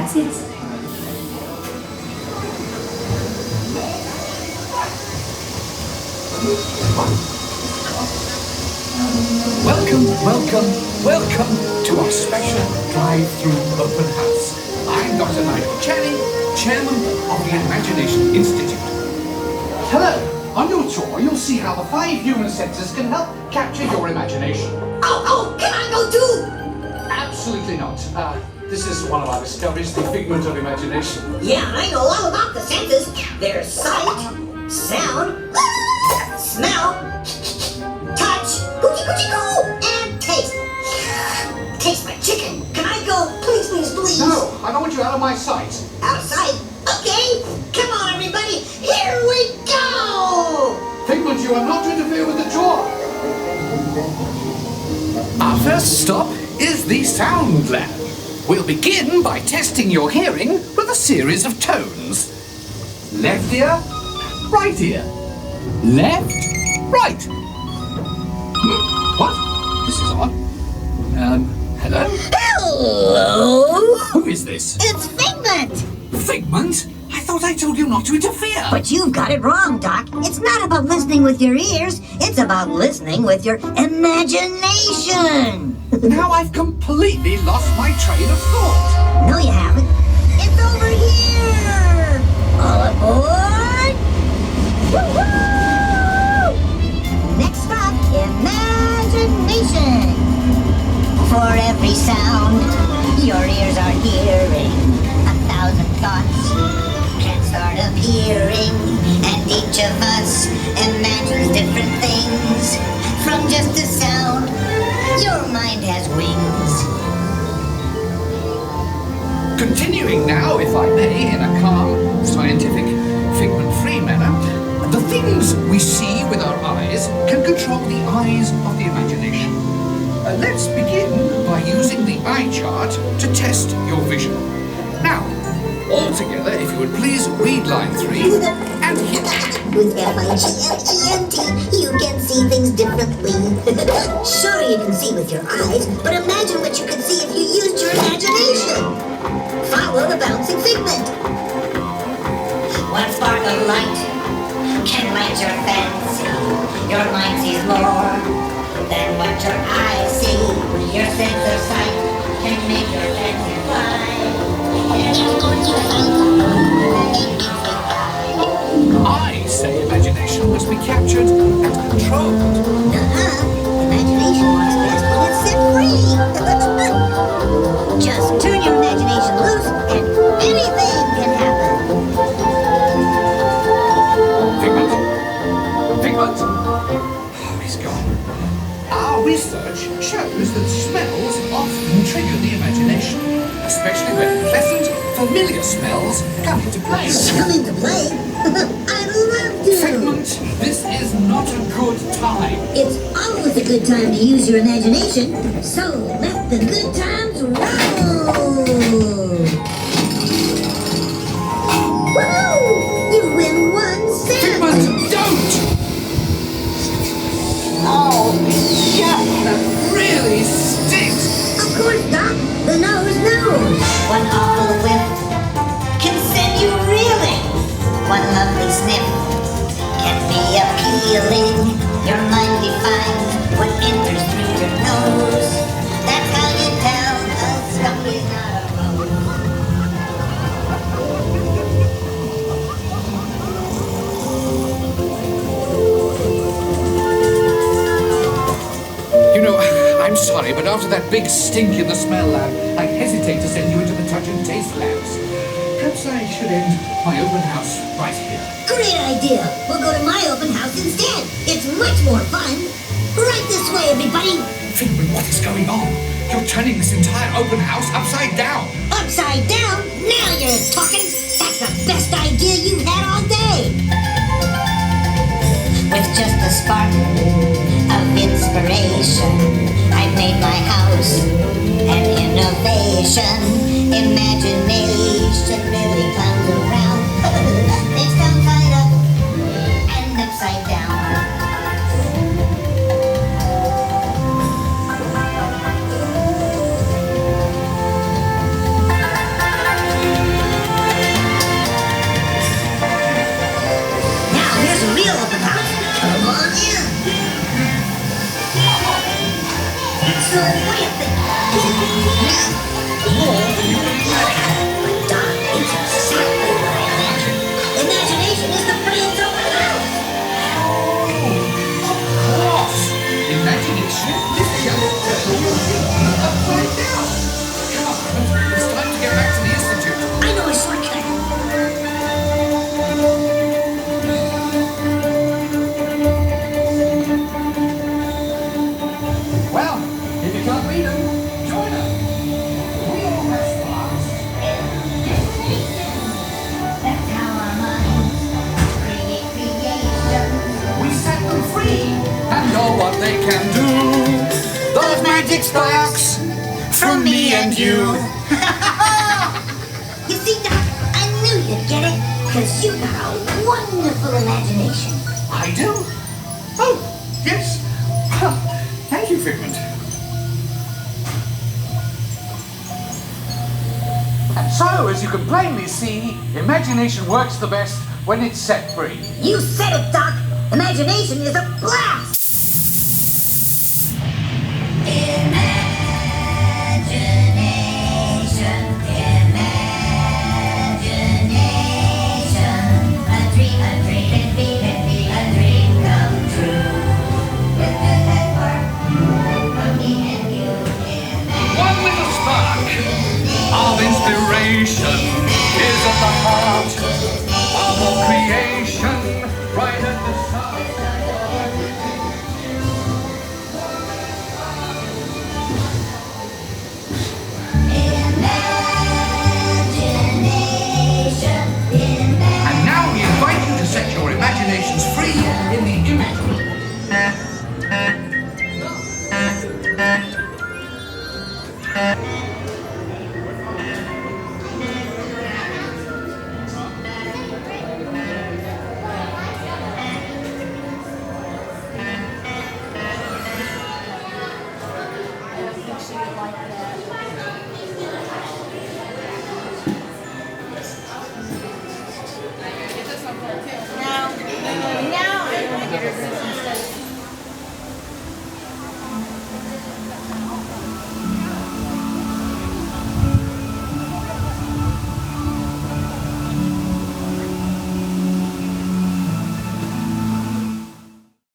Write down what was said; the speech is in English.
That's it. Welcome to our special drive-through open house. I'm Dr. Nigel Channing, Chairman of the Imagination Institute. Hello. On your tour, you'll see how the 5 human senses can help capture your imagination. Oh, can I go too? Absolutely not. This is one of our discoveries, the figment of imagination. Yeah, I know all about the senses. There's sight, sound, smell, touch, coochie-coochie-coo, and taste. Taste my chicken. Can I go? Please, please, please. No, I don't want you out of my sight. Out of sight? Okay. Come on, everybody. Here we go. Figment, you are not to interfere with the tour. Our first stop is the Sound Lab. We'll begin by testing your hearing with a series of tones. Left ear, right ear. Left, right. What? This is odd. Hello? Hello? Who is this? It's Figment. Figment? I thought I told you not to interfere. But you've got it wrong, Doc. It's not about listening with your ears. It's about listening with your imagination. Now I've completely lost my train of thought. No, you haven't. It's over here. All aboard. Woo-hoo! Next stop, imagination. For every sound your ears are hearing, 1,000 thoughts can start appearing, and each of us imagines different things. From just a sound, your mind has wings. Continuing now, if I may, in a calm, scientific, figment-free manner, the things we see with our eyes can control the eyes of the imagination. Let's begin by using the eye chart to test your vision. Now, all together, if you would please read line 3 and hit. With F-I-G-M-E-N-T, you can see things differently. Sure, you can see with your eyes, but imagine what you could see if you used your imagination. Follow the bouncing figment. One spark of light can light your fancy. Your mind sees more than what your eyes see. Your sense of sight can make your fancy fly. I say imagination must be captured and controlled. Imagination works best when it's set free. Just turn your imagination loose and anything can happen. Figment? Oh, he's gone. Our research shows that smells often trigger the imagination, especially when pleasant, familiar smells come into play. Come into play? I'd love to. Figment, this is not a good time. It's always a good time to use your imagination, so let the good times roll. Woo! You win 1 cent. Figment, don't! Oh, yeah, that really stinks. Of course, Doc. The nose knows. One awful whiff can send you reeling. One lovely sniff can be appealing. Your mind defines what enters through your nose. That's how you tell a skunk is not a rose. You know, I'm sorry, but after that big stink in the smell lab, I hesitate to send you into the touch and taste labs. Perhaps I should end my open house right here. Great idea. We'll go to my open house instead. It's much more fun. Right this way, everybody. Figment, what is going on? You're turning this entire open house upside down. Upside down? Now you're talking. That's the best idea you've had all day. With just a spark of inspiration, I've made my house an innovation. Imagination really clowns around. Things come tied up and upside down. excellent way of thinking. More than you can imagine. But Doc, it's exactly what I imagine. Imagination is the brains of the house. Of course! Imagination is just upside down. Come on, Figment. It's time to get back to the Institute. I know a shortcut. Well, if you can't read them, join us. We all have sparks. That's how our minds create creation. We set them free and know what they can do. Those magic sparks from me and you. You see, Doc, I knew you'd get it, because you got a wonderful imagination. I do? Oh, yes. Thank you, Figment. And so, as you can plainly see, imagination works the best when it's set free. You said it, Doc. Imagination is a blast. One little spark of inspiration is at the heart of all creation, right at the start. And now we invite you to set your imaginations free in the image. Now I want to get her some